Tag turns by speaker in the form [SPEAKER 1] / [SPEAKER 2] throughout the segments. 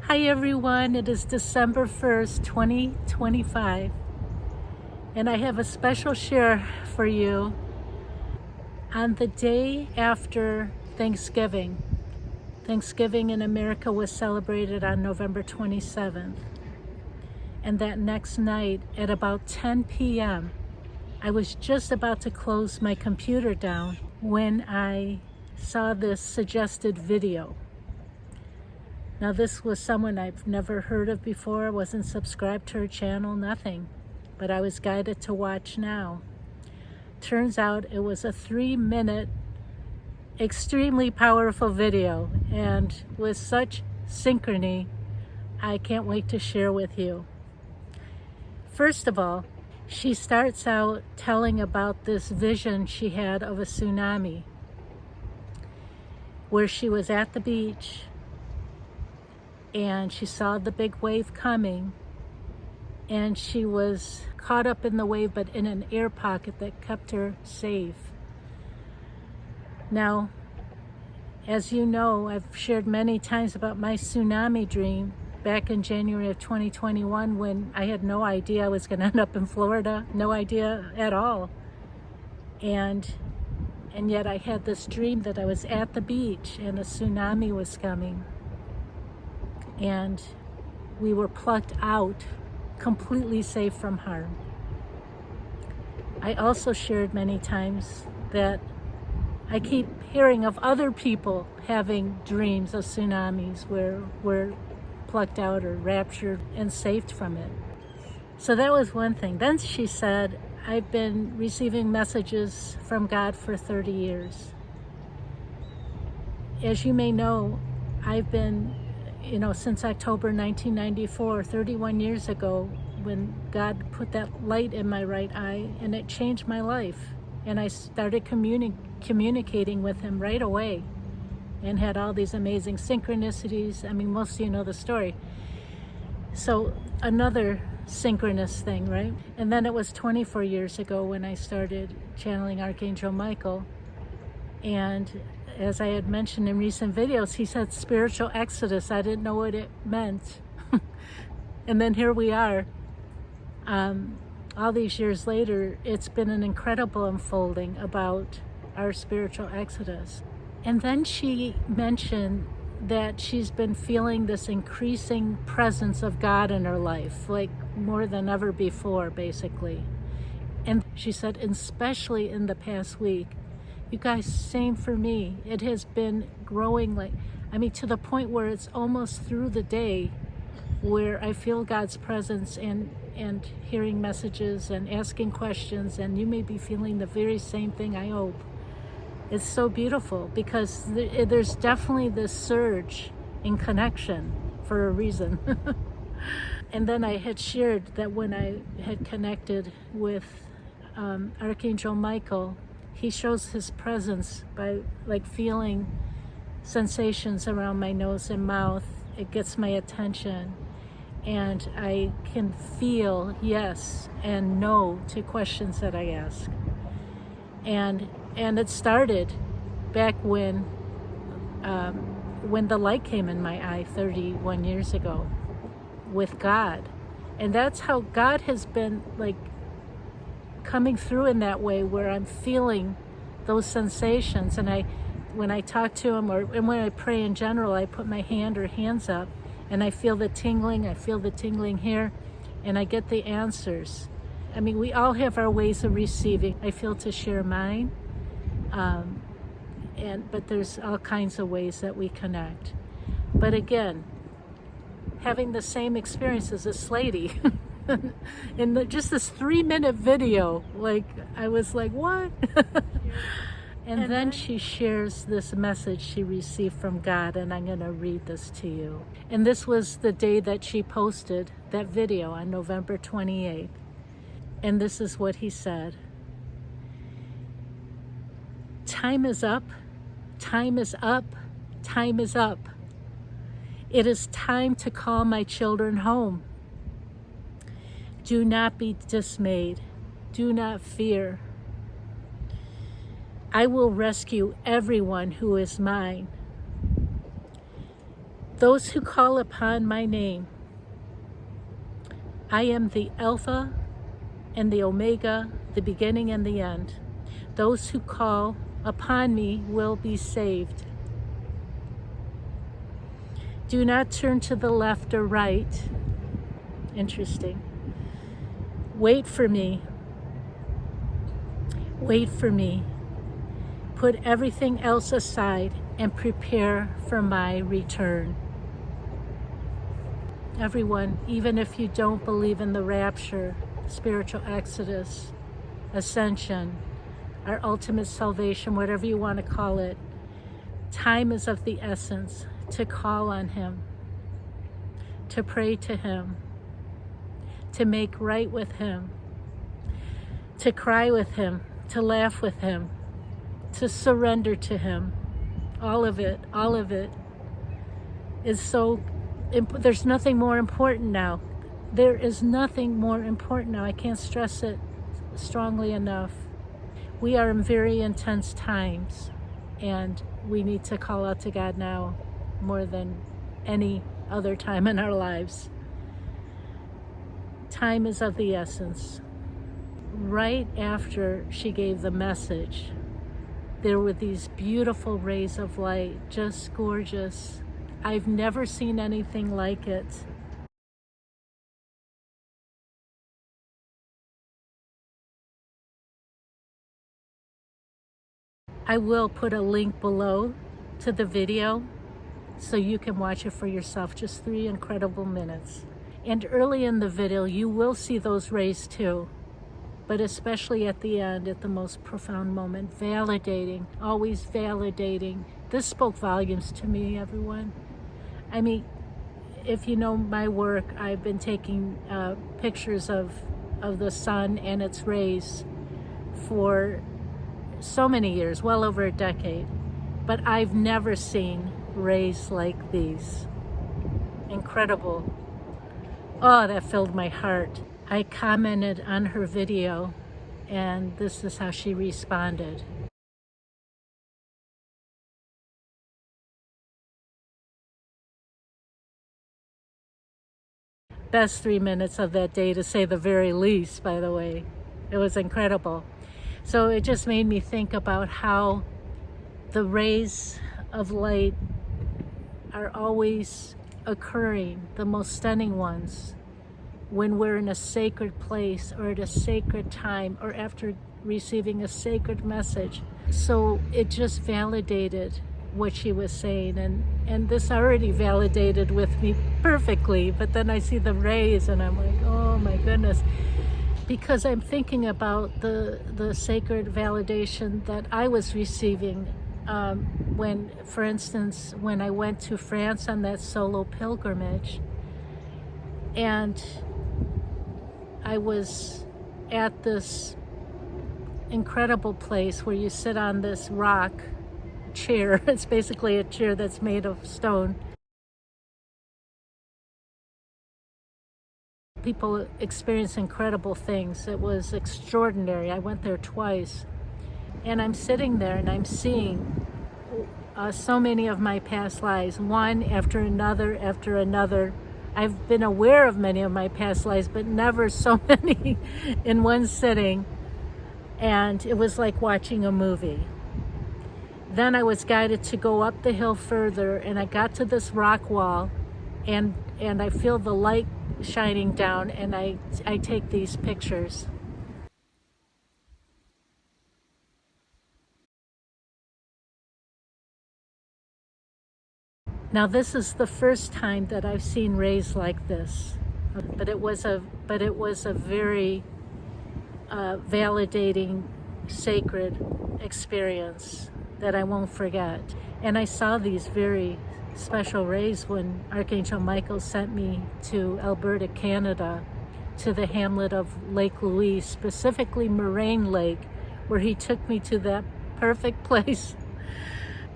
[SPEAKER 1] Hi everyone, it is December 1st, 2025, and I have a special share for you on the day after Thanksgiving. Thanksgiving in America was celebrated on November 27th, and that next night at about 10 p.m., I was just about to close my computer down when I saw this suggested video. Now, this was someone I've never heard of before, wasn't subscribed to her channel, nothing, but I was guided to watch now. Turns out it was a 3-minute, extremely powerful video, and with such synchrony, I can't wait to share with you. First of all, she starts out telling about this vision she had of a tsunami, where she was at the beach, and she saw the big wave coming, and she was caught up in the wave but in an air pocket that kept her safe. Now, as you know, I've shared many times about my tsunami dream back in January of 2021 when I had no idea I was going to end up in Florida, no idea at all. And yet I had this dream that I was at the beach and a tsunami was coming. And we were plucked out, completely safe from harm. I also shared many times that I keep hearing of other people having dreams of tsunamis where we're plucked out or raptured and saved from it. So that was one thing. Then she said, I've been receiving messages from God for 30 years. As you may know, I've been since October 1994, 31 years ago, when God put that light in my right eye, and it changed my life. And I started communicating with him right away and had all these amazing synchronicities. I mean, most of you know the story. So another synchronous thing, right? And then it was 24 years ago when I started channeling Archangel Michael. And as I had mentioned in recent videos, he said spiritual exodus. I didn't know what it meant. And then here we are. All these years later, it's been an incredible unfolding about our spiritual exodus. And then she mentioned that she's been feeling this increasing presence of God in her life, like more than ever before, basically. And she said, especially in the past week, you guys, same for me. It has been growing to the point where it's almost through the day where I feel God's presence and hearing messages and asking questions, and you may be feeling the very same thing, I hope. It's so beautiful because there's definitely this surge in connection for a reason. And then I had shared that when I had connected with Archangel Michael, he shows his presence by feeling sensations around my nose and mouth. It gets my attention, and I can feel yes and no to questions that I ask. And it started back when the light came in my eye 31 years ago with God. And that's how God has been coming through in that way, where I'm feeling those sensations. And when I talk to him, and when I pray in general, I put my hand or hands up and I feel the tingling here, and I get the answers. I mean, we all have our ways of receiving. I feel to share mine, but there's all kinds of ways that we connect. But again, having the same experience as this lady in just this 3-minute video, I was like, what? And then she shares this message she received from God, and I'm going to read this to you. And this was the day that she posted that video, on November 28th. And this is what he said. Time is up, time is up, time is up. It is time to call my children home. Do not be dismayed. Do not fear. I will rescue everyone who is mine. Those who call upon my name, I am the Alpha and the Omega, the beginning and the end. Those who call upon me will be saved. Do not turn to the left or right. Interesting. Wait for me. Wait for me. Put everything else aside and prepare for my return. Everyone, even if you don't believe in the rapture, spiritual exodus, ascension, our ultimate salvation, whatever you want to call it, time is of the essence to call on him, to pray to him, to make right with him, to cry with him, to laugh with him, to surrender to him. All of it is so, there's nothing more important now. There is nothing more important now. I can't stress it strongly enough. We are in very intense times, and we need to call out to God now more than any other time in our lives. Time is of the essence. Right after she gave the message, there were these beautiful rays of light, just gorgeous. I've never seen anything like it. I will put a link below to the video so you can watch it for yourself. Just 3 incredible minutes. And early in the video, you will see those rays too, but especially at the end, at the most profound moment, validating, always validating. This spoke volumes to me, everyone. I mean, if you know my work, I've been taking pictures of the sun and its rays for so many years, well over a decade, but I've never seen rays like these. Incredible. Oh, that filled my heart. I commented on her video, and this is how she responded. Best 3 minutes of that day, to say the very least, by the way. It was incredible. So it just made me think about how the rays of light are always occurring, the most stunning ones, when we're in a sacred place or at a sacred time or after receiving a sacred message. So it just validated what she was saying, and this already validated with me perfectly, but then I see the rays and I'm like, oh my goodness. Because I'm thinking about the sacred validation that I was receiving when, for instance, when I went to France on that solo pilgrimage, and I was at this incredible place where you sit on this rock chair. It's basically a chair that's made of stone. People experience incredible things. It was extraordinary. I went there twice, and I'm sitting there and I'm seeing so many of my past lives, one after another after another. I've been aware of many of my past lives, but never so many in one sitting, and it was like watching a movie. Then I was guided to go up the hill further, and I got to this rock wall, and I feel the light shining down, and I take these pictures. Now this is the first time that I've seen rays like this, but it was a very validating, sacred experience that I won't forget. And I saw these very special rays when Archangel Michael sent me to Alberta, Canada, to the hamlet of Lake Louise, specifically Moraine Lake, where he took me to that perfect place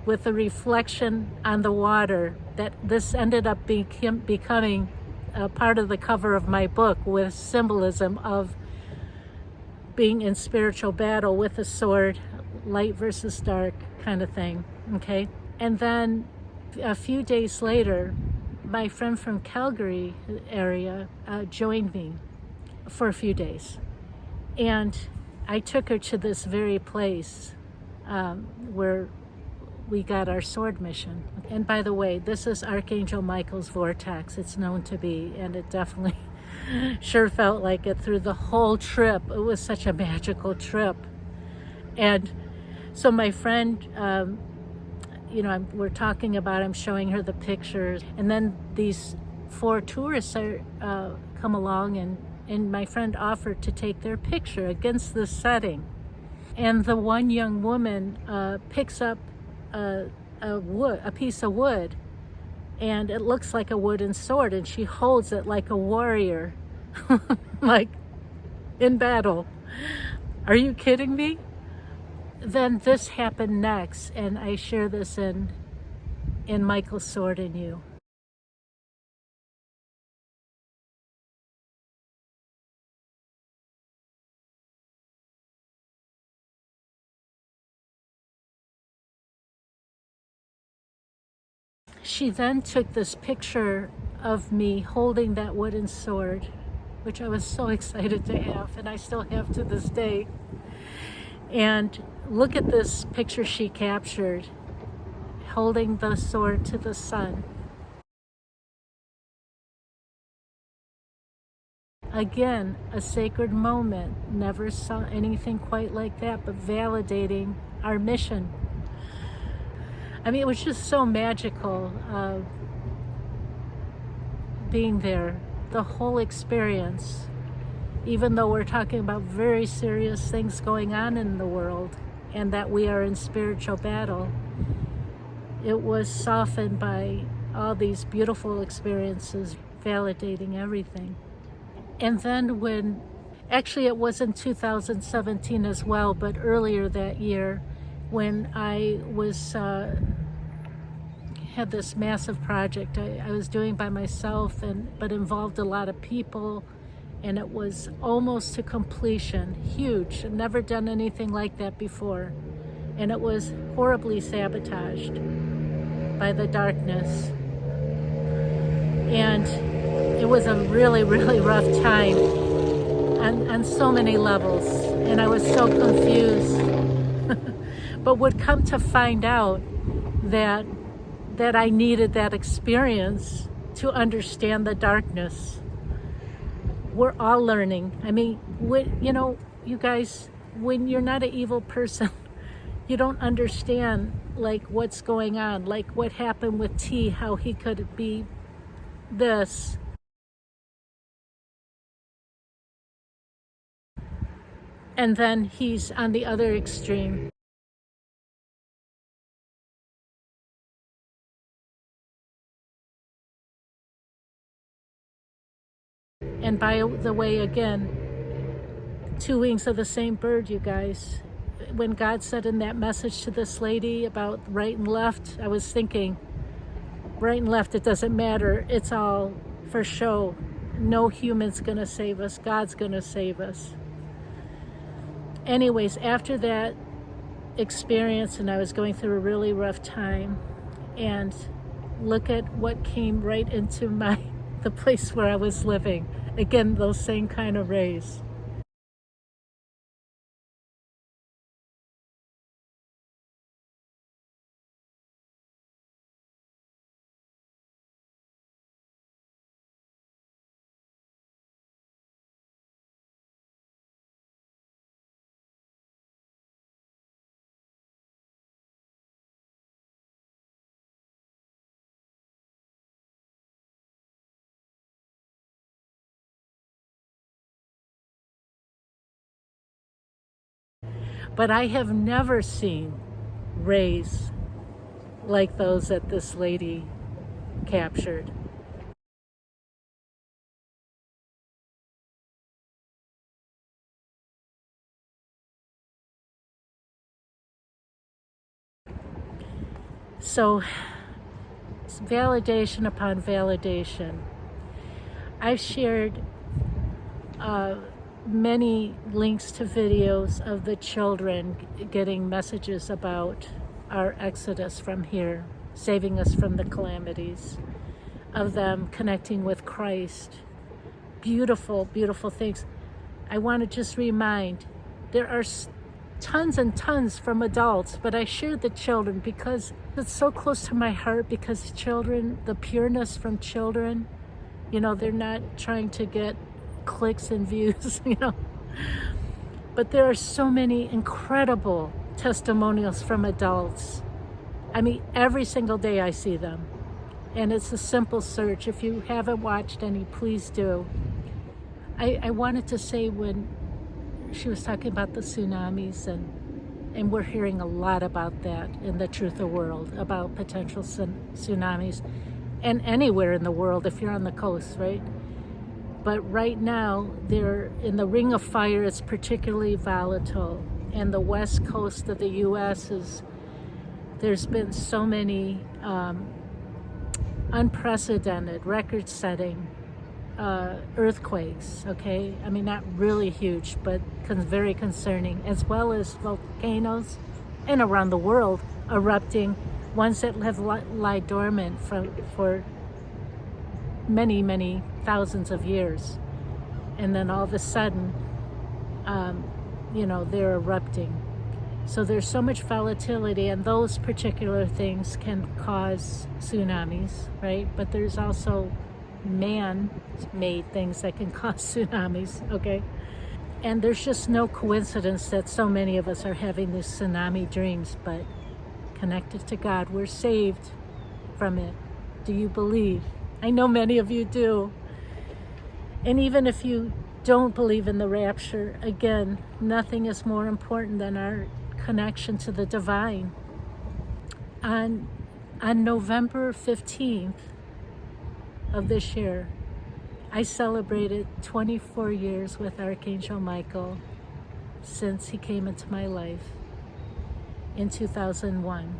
[SPEAKER 1] with a reflection on the water. That this ended up becoming a part of the cover of my book, with symbolism of being in spiritual battle with a sword, light versus dark kind of thing, okay? And then a few days later, my friend from Calgary area joined me for a few days. And I took her to this very place where we got our sword mission. And by the way, this is Archangel Michael's vortex. It's known to be, and it definitely sure felt like it through the whole trip. It was such a magical trip. And so my friend, we're talking about, I'm showing her the pictures, and then these 4 tourists come along, and my friend offered to take their picture against the setting. And the one young woman picks up a piece of wood, and it looks like a wooden sword, and she holds it like a warrior, like in battle. Are you kidding me? Then this happened next, and I share this in Michael's Sword in You. She then took this picture of me holding that wooden sword, which I was so excited to have, and I still have to this day. And look at this picture she captured, holding the sword to the sun. Again, a sacred moment. Never saw anything quite like that, but validating our mission. I mean, it was just so magical being there, the whole experience, even though we're talking about very serious things going on in the world and that we are in spiritual battle. It was softened by all these beautiful experiences, validating everything. And then actually it was in 2017 as well, but earlier that year, when I was had this massive project I was doing by myself, but involved a lot of people, and it was almost to completion, huge. I'd never done anything like that before, and it was horribly sabotaged by the darkness. And it was a really, really rough time on so many levels, and I was so confused. But would come to find out that I needed that experience to understand the darkness. We're all learning. I mean, you guys, when you're not an evil person, you don't understand like what's going on, like what happened with T, how he could be this. And then he's on the other extreme. And by the way, again, 2 wings of the same bird, you guys. When God said in that message to this lady about right and left, I was thinking, right and left, it doesn't matter. It's all for show. No human's gonna save us. God's gonna save us. Anyways, after that experience, and I was going through a really rough time, and look at what came right into the place where I was living. Again, those same kind of rays. But I have never seen rays like those that this lady captured. So it's validation upon validation. I've shared many links to videos of the children getting messages about our exodus from here, saving us from the calamities. of them connecting with Christ. Beautiful, beautiful things. I want to just remind, there are tons and tons from adults, but I share the children because it's so close to my heart, because children, the pureness from children, they're not trying to get clicks and views, But there are so many incredible testimonials from adults. I mean, every single day I see them. And it's a simple search. If you haven't watched any, please do. I wanted to say, when she was talking about the tsunamis, and we're hearing a lot about that in the Truth of World, about potential tsunamis, and anywhere in the world if you're on the coast, right? But right now, they're in the Ring of Fire. It's particularly volatile. And the west coast of the U.S. there's been so many unprecedented, record-setting earthquakes, okay? I mean, not really huge, but very concerning, as well as volcanoes, and around the world, erupting, ones that have lie dormant for many, many thousands of years. And then all of a sudden, they're erupting. So there's so much volatility, and those particular things can cause tsunamis, right? But there's also man-made things that can cause tsunamis, okay? And there's just no coincidence that so many of us are having these tsunami dreams, but connected to God, we're saved from it. Do you believe? I know many of you do. And even if you don't believe in the rapture, again, nothing is more important than our connection to the divine. On November 15th of this year, I celebrated 24 years with Archangel Michael since he came into my life in 2001.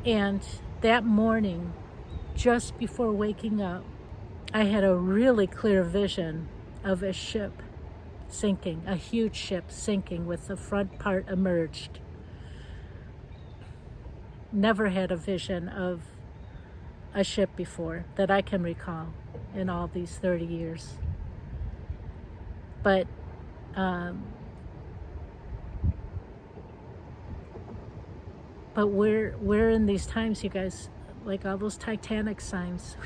[SPEAKER 1] And that morning, just before waking up, I had a really clear vision of a ship sinking, a huge ship sinking with the front part emerged. Never had a vision of a ship before that I can recall in all these 30 years. But we're in these times, you guys, like all those Titanic signs.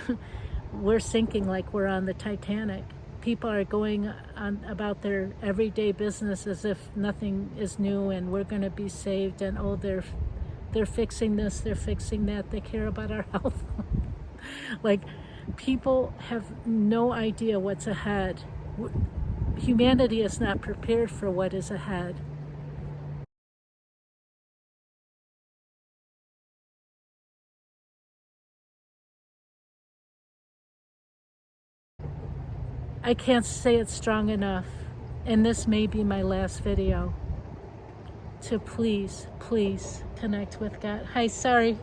[SPEAKER 1] We're sinking like we're on the Titanic. People are going on about their everyday business as if nothing is new, and we're going to be saved, and they're fixing this, they're fixing that, they care about our health. Like, people have no idea what's ahead. Humanity is not prepared for what is ahead. I can't say it strong enough, and this may be my last video, to please, please connect with God. Hi, sorry.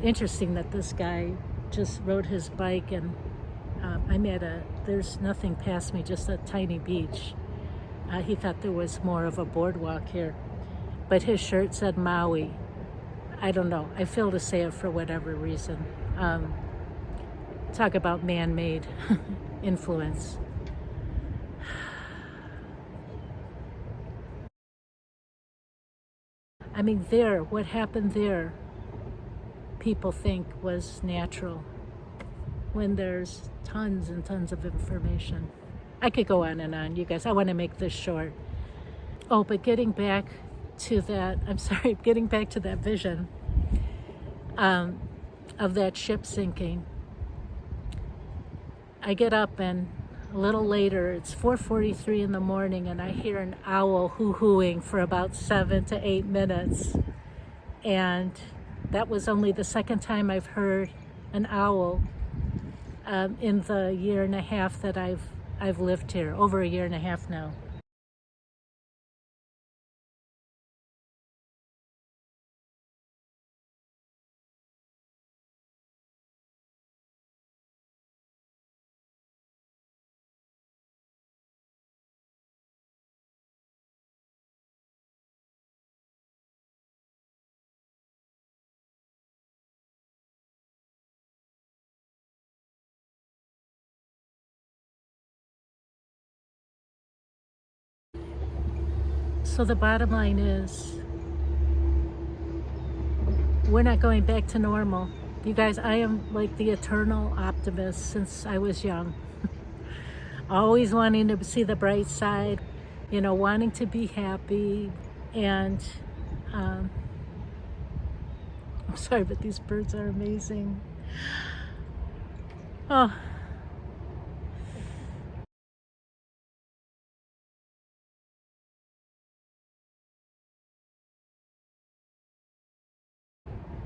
[SPEAKER 1] Interesting that this guy just rode his bike, and there's nothing past me, just a tiny beach. He thought there was more of a boardwalk here, but his shirt said Maui. I don't know. I feel to say it for whatever reason. Talk about man-made influence. I mean, what happened there, people think was natural, when there's tons and tons of information. I could go on and on, you guys. I want to make this short. Oh, but getting back to that vision of that ship sinking. I get up, and a little later, it's 4:43 in the morning, and I hear an owl hoo-hooing for about 7 to 8 minutes. And that was only the second time I've heard an owl in the year and a half that I've lived here, over a year and a half now. So the bottom line is, we're not going back to normal. You guys, I am like the eternal optimist since I was young. Always wanting to see the bright side, wanting to be happy. And I'm sorry, but these birds are amazing. Oh.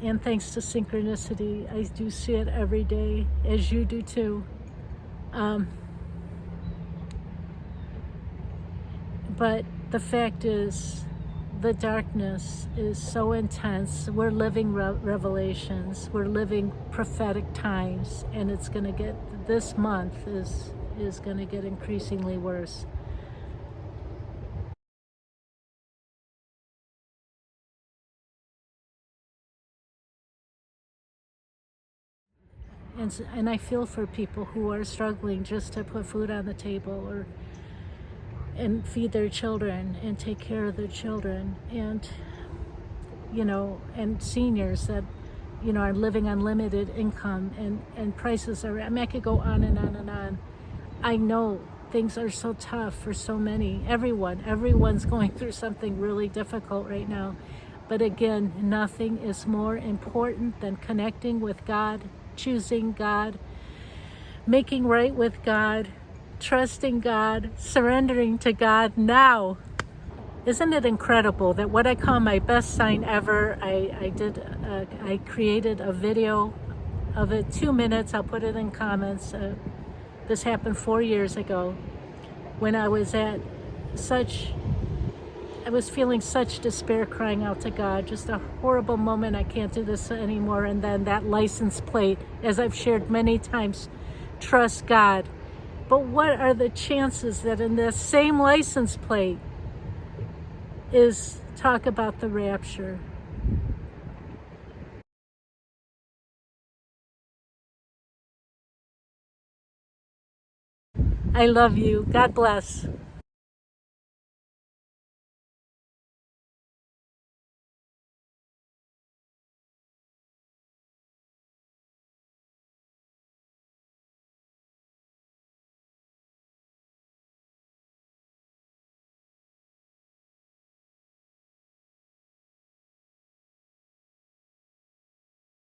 [SPEAKER 1] And thanks to synchronicity, I do see it every day, as you do too. But the fact is, the darkness is so intense. We're living revelations. We're living prophetic times, and it's going to get, this month is going to get increasingly worse. And I feel for people who are struggling just to put food on the table and feed their children and take care of their children, and and seniors that are living on limited income, and prices are, I could go on and on and on. I know things are so tough for so many. Everyone's going through something really difficult right now. But again, nothing is more important than connecting with God, choosing God, making right with God, trusting God, surrendering to God now. Isn't it incredible that what I call my best sign ever, I created a video of it, 2 minutes, I'll put it in comments. This happened 4 years ago when I was feeling such despair, crying out to God, just a horrible moment, I can't do this anymore. And then that license plate, as I've shared many times, trust God. But what are the chances that in the same license plate is talk about the rapture? I love you. God bless.